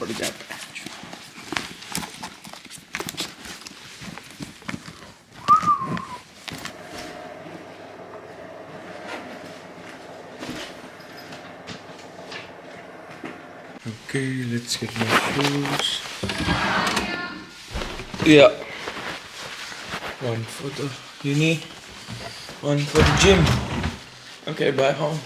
पड़ जाता है। Okay, let's get my shoes. Yeah. One for the uni, one for the gym. Okay, bye home.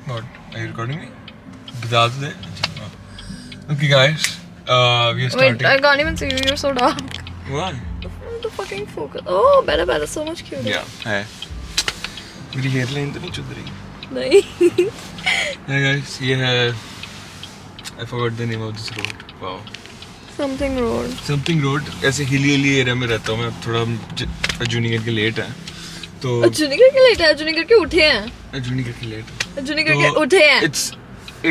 What? Are you recording me? बता दे. Okay, guys. We are starting. Wait, I can't even see you. You're so dark. Why? The fucking focus. Oh, better. So much cuter. Yeah. है. मेरी hairline तो नहीं चुद रही. नहीं. Hey guys, ये है. I forgot the name of this road. Wow. Something road. Something road. ऐसे hilly area में रहता हूँ मैं. थोड़ा जूनी करके लेट है. तो अजुनी करके लेट है. अजुनी करके उठे हैं. जूनी करके लेट. अजुनी करके उठे हैं. It's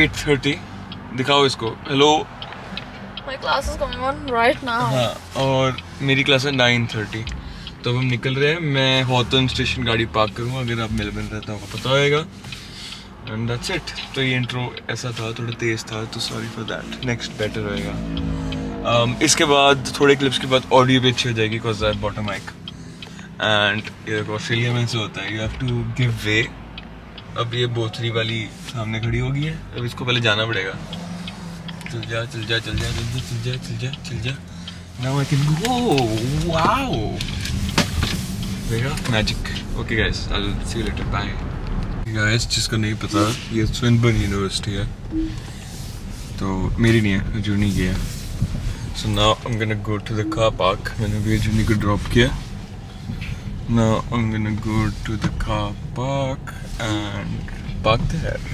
8:30. दिखाओ इसको. Hello. My class is coming on right now. हाँ. और मेरी क्लास है 9:30. तो अब हम निकल रहे हैं. मैं हॉटन स्टेशन गाड़ी पार्क करूँगा. अगर आप मेलबर्न रहता हो पता होगा. And that's it. तो ये इंट्रो ऐसा था, थोड़ा तेज था, तो sorry for that. Next better होएगा. इसके बाद थोड़े क्लिप्स के बाद ऑडियो भी अच्छी हो जाएगी because I bought a mic. And ये देखो ऑस्ट्रेलिया में ऐसे होता है, you have to give way. अब ये बोथरी वाली सामने खड़ी हो गई है. अब इसको पहले जाना पड़ेगा. चल जा. Now I can go. Wow. देखा magic. Okay guys, I'll see you later. Bye. Guys, जिसको नहीं पता, ये स्विनबर्न यूनिवर्सिटी है. तो मेरी नहीं है, जूनी की है. So now I'm gonna go to the car park. मैंने भी जूनी को ड्रॉप किया. Now I'm gonna go to the car park and park there.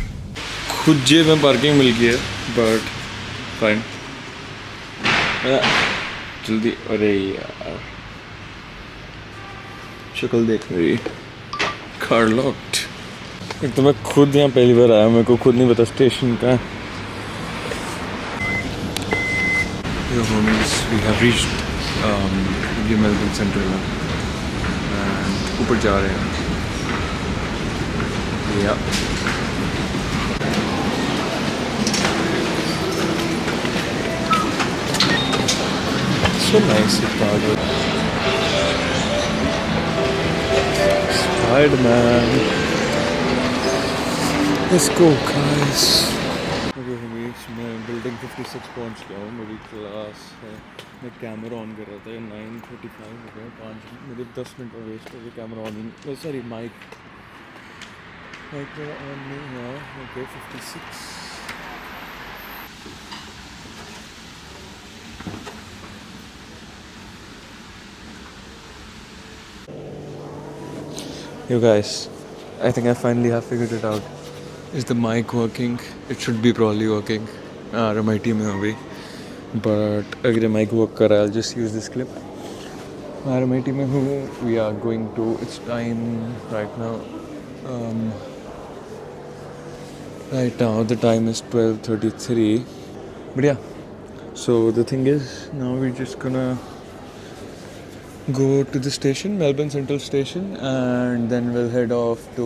खुद जेब में पार्किंग मिल गई है, but fine. जल्दी. अरे यार, शक्ल देख मेरी. Car locked. एक तो मैं खुद यहाँ पहली बार आया, मेरे को खुद नहीं पता स्टेशन का. Yo homies, we have reached ये मेलबर्न सेंट्रल है. एंड ऊपर जा रहे हैं. Yeah. So nice, Chicago. Spider-Man. Let's go, guys. Okay, homies, मैं बिल्डिंग 56 पहुंच गया हूँ. मेरी क्लास है. मैं कैमरा ऑन कर रहा था. 9:35 हो गए. 5 मेरे 10 मिनट वेस्ट हो गए. Camera on, sorry mic on नहीं हुआ. Okay 56. You guys, I think I finally have figured it out. Is the mic working? It should be probably working. RMIT में अभी. But अगर mic work कर रहा है, I'll just use this clip. RMIT में हूँ. We are going to. It's time right now. Right now the time is 12:33. But yeah. So the thing is, now we're just gonna go to the station, Melbourne Central Station, and then we'll head off to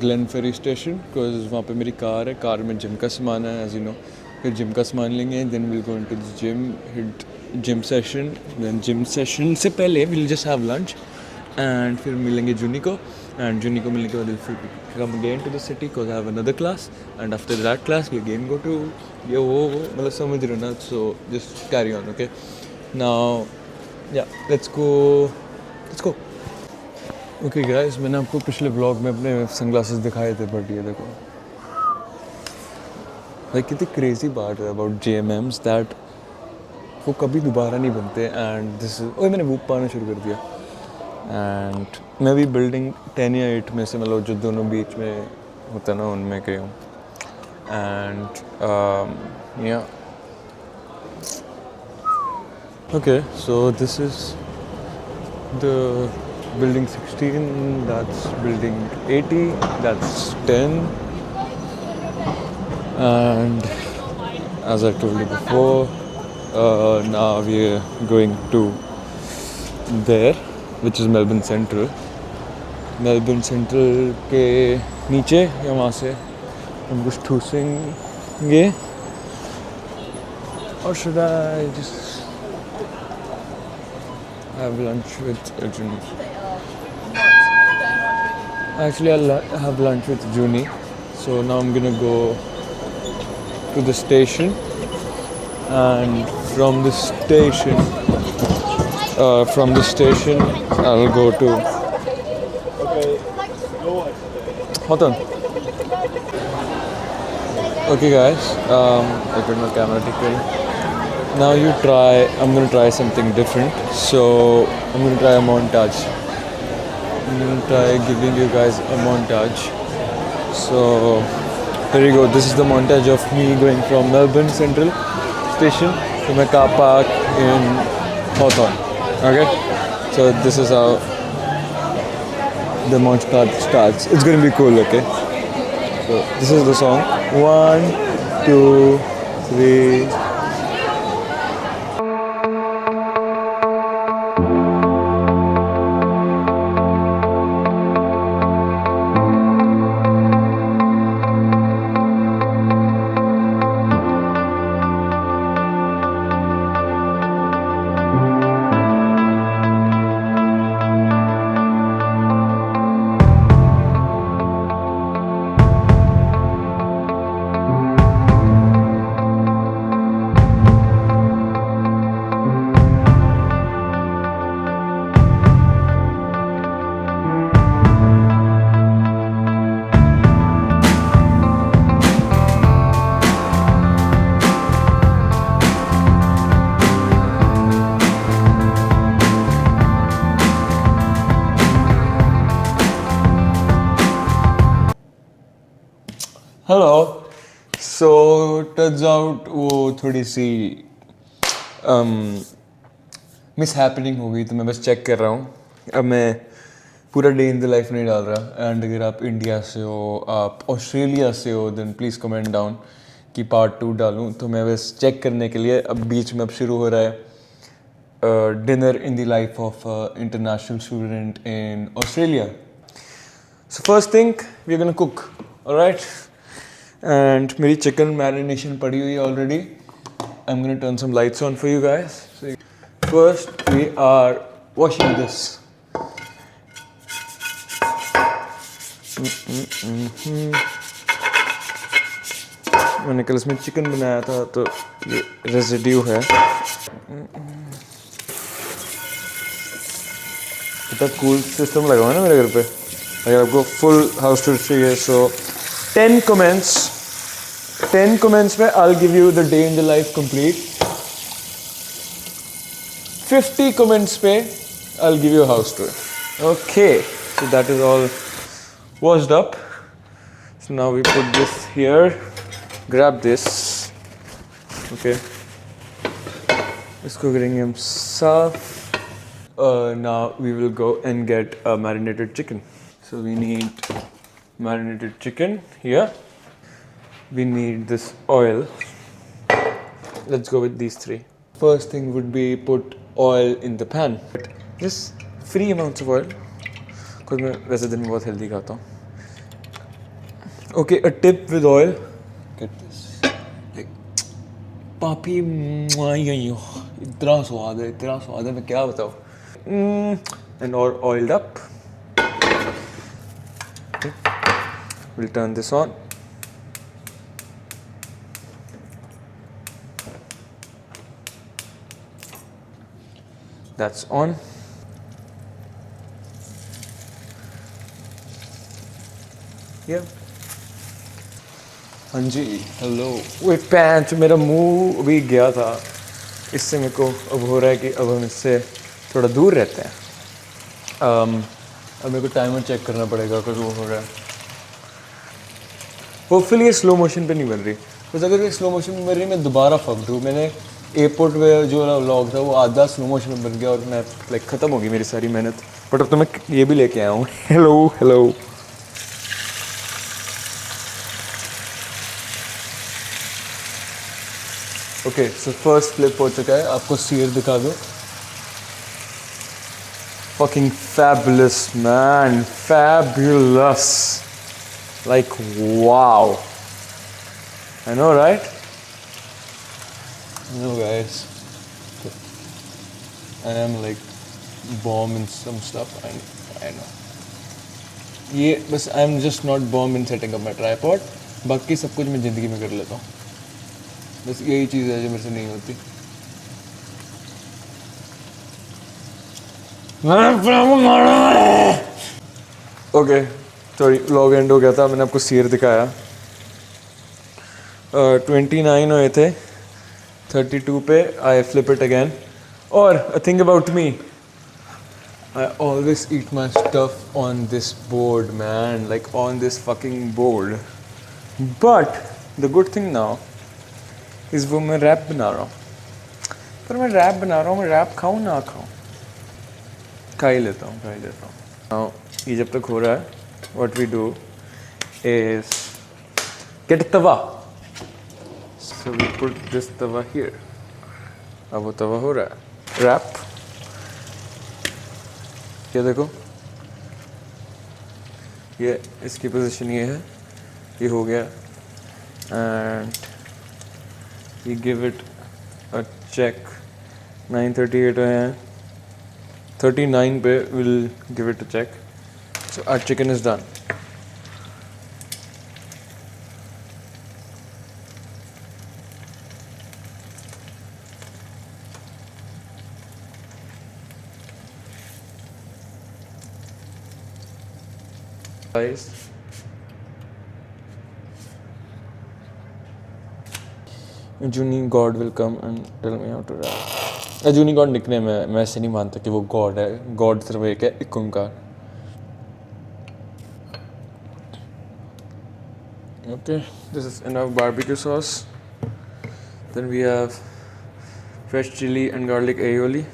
Glen Ferry Station because वहाँ पे मेरी car है. Car में gym का सामान है, as you know. फिर gym का सामान लेंगे. Then we'll go into the gym, hit gym session. Then gym session से पहले we'll just have lunch, and फिर मिलेंगे जूनी को. And जूनी को मिलने के बाद we'll come again to the city because I have another class. And after that class we'll again go to ये वो मतलब समझ रहे हो ना. So just carry on, okay? Now. Yeah, let's go. Okay guys, मैंने आपको पिछले व्लॉग में अपने सनग्लासेस दिखाए थे, बट ये देखो. भाई कितनी क्रेजी बात है अबाउट JMMs दैट वो कभी दोबारा नहीं बनते. एंड दिस इज मैंने वूप पाना शुरू कर दिया. एंड मैं भी बिल्डिंग 10 या 8 में से मतलब जो दोनों बीच में होता है ना उनमें गई हूँ. एंड या okay, so this is the building 16, that's building 80, that's 10, and as I told you before, now we're going to there, which is Melbourne Central. Melbourne Central के नीचे या वहाँ से हम कुछ ठूसेंगे, or should I just have lunch with Arjun? Actually, I'll have lunch with Juni. So now I'm gonna go to the station, and from the station I'll go to. Hold on. Okay, guys. I got my camera taken. Now you try. I'm gonna try something different. So I'm gonna try a montage. I'm gonna try giving you guys a montage. So here you go. This is the montage of me going from Melbourne Central Station to my car park in Hawthorne. Okay? So this is how the montage starts. It's gonna be cool, okay? So this is the song. 1, 2, 3. Hello. So turns out वो थोड़ी सी miss happening हो गई, तो मैं बस check कर रहा हूँ. अब मैं पूरा डे इन द लाइफ नहीं डाल रहा. एंड अगर आप इंडिया से हो, आप ऑस्ट्रेलिया से हो, देन प्लीज़ कमेंट डाउन कि पार्ट 2 डालूँ. तो मैं बस चेक करने के लिए अब बीच में अब शुरू हो रहा है dinner in the life of international student in Australia. So first thing we are gonna cook, alright. And मेरी chicken marination पड़ी हुई है already. I'm gonna turn some lights on for you guys. So first we are washing this. मैंने कल इसमें chicken बनाया था तो ये रेजिड्यू है. इतना कूल सिस्टम लगा हुआ है ना मेरे घर पे. अगर आपको फुल हाउस टूर चाहिए सो 10 comments में I'll give you the day in the life complete. 50 comments पे I'll give you a house tour. Okay, so that is all washed up. So now we put this here. Grab this. Okay. इसको करेंगे हम साफ. Now we will go and get a marinated chicken. So we need marinated chicken here. We need this oil. Let's go with these 3. First thing would be put oil in the pan. Just free amounts of oil. Because मैं वैसे दिन में बहुत healthy खाता हूँ. Okay, a tip with oil. Get this. Like, पापी इतना स्वाद है मैं क्या बताऊँ. And all oiled up. Okay. We'll turn this on. That's on. Yeah. हाँ जी, हेलो. वो पैंच मेरा मुंह अभी गया था, इससे मेरे को अब हो रहा है कि अब हम इससे थोड़ा दूर रहते हैं. अब मेरे को टाइमर चेक करना पड़ेगा कुछ वो हो रहा है. होपफुली ये स्लो मोशन पे नहीं बन रही. बस अगर ये स्लो मोशन में बन रही मैं दोबारा फक दूँ. मैंने एयरपोर्ट पे जो व्लॉग था वो आधा स्लो मोशन में बन गया और मैं लाइक ख़त्म हो गई मेरी सारी मेहनत. बट अब तो मैं ये भी लेके आया हूँ. Hello. Okay so first flip हो चुका है, आपको सीयर दिखा दो. Fucking fabulous, man. Fabulous. Like, wow. I know, right? I know, guys. I am like bomb in some stuff. I know. ये बस I am just not bomb in setting up my tripod. बाकी सब कुछ मैं ज़िंदगी में कर लेता हूँ. बस यही चीज़ है जो मेरे से नहीं होती. ओके सॉरी, व्लॉग एंड हो गया था. मैंने आपको सीयर दिखाया. 29 हुए थे, 32 पे आई फ्लिप इट अगेन. और a thing about me, I always eat my stuff on this board, man. Like on this fucking board. But the good thing now is वो मैं रैप बना रहा हूँ. पर मैं रैप बना रहा हूँ, मैं रैप खाऊँ ना खाऊँ, खा ही लेता हूँ. Now ये जब तक हो रहा है, what we do is get a Tawa. So we put this Tawa here. अब वो तवा हो रहा है. रैप ये देखो, ये इसकी पोजीशन ये है, ये हो गया. And you give it a check. 9:38 हुए हैं, 39 पे we'll give it a check. So our chicken is done. Guys, Ajuni God will come and tell me how to rap. Ajuni God nickname है, मैं ऐसे नहीं मानता कि वो God है. God सिर्फ एक है, एक ओंकार. Okay, this is enough barbecue sauce. Then we have fresh chili and garlic aioli.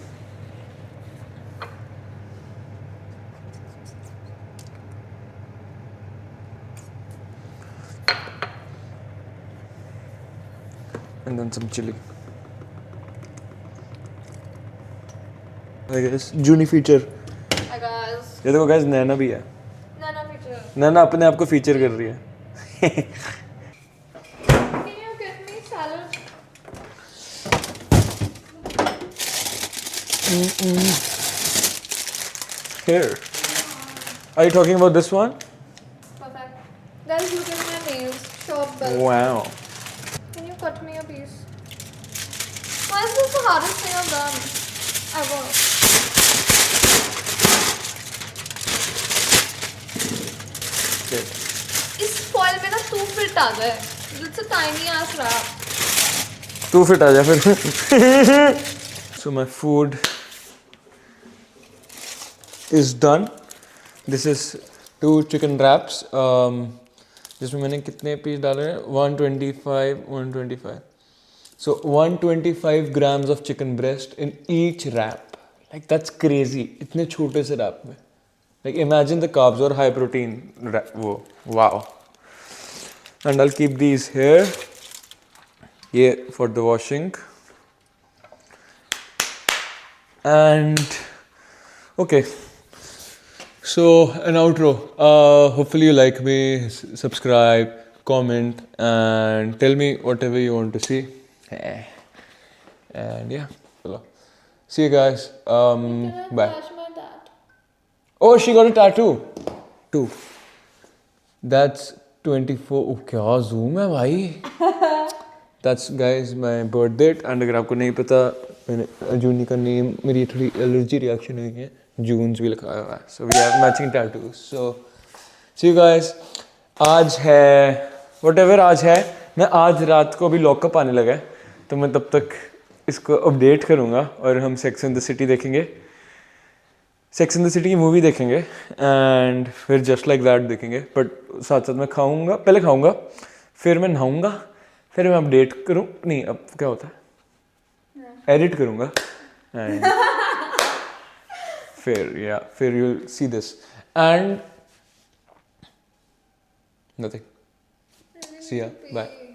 And then some chili. I guess Juni feature. Hi guys. ये देखो guys, नैना भी है. Nana picture. नैना अपने आप को फीचर कर रही है. Can you get me salad? Here. Are you talking about this one? Perfect. Guys, look at my nails. Shop bell. Wow. Can you cut me a piece? Why is this the hardest thing I've done ever? Okay. इस foil में ना 2 feet आ गए. It's a tiny ass wrap. तू fit आ जा फिर. So my food is done. This is 2 chicken wraps. जिसमें मैंने कितने पीस डाले हैं? 125. So 125 grams of chicken breast in each wrap. Like that's crazy. इतने छोटे से wrap में. Like imagine the carbs or high protein wrap. वो wow. And I'll keep these here. Yeah, for the washing. And okay. So an outro. Hopefully you like me. Subscribe, comment, and tell me whatever you want to see. And yeah, hello. See you guys. Bye. Touch my dad. Oh, she got a tattoo. 2. That's 24. Oh, क्या zoom है भाई. That's guys my birth date. And अगर आपको नहीं पता, मैंने जूनी का name, मेरी थोड़ी एलर्जी रिएक्शन हुई है, जून्स भी लिखा हुआ है. So we have matching tattoos. So see you guys. आज है whatever आज है. मैं आज रात को अभी लॉकअप आने लगा है, तो मैं तब तक इसको अपडेट करूँगा और हम सेक्स एंड द सिटी देखेंगे. सेक्स एंड द सिटी की मूवी देखेंगे एंड फिर जस्ट लाइक दैट देखेंगे. बट साथ साथ मैं खाऊंगा, पहले खाऊंगा, फिर मैं नहाऊंगा, फिर मैं अपडेट करूँ. नहीं, अब क्या होता है, एडिट करूँगा एंड फिर you will see this and nothing. See ya, bye.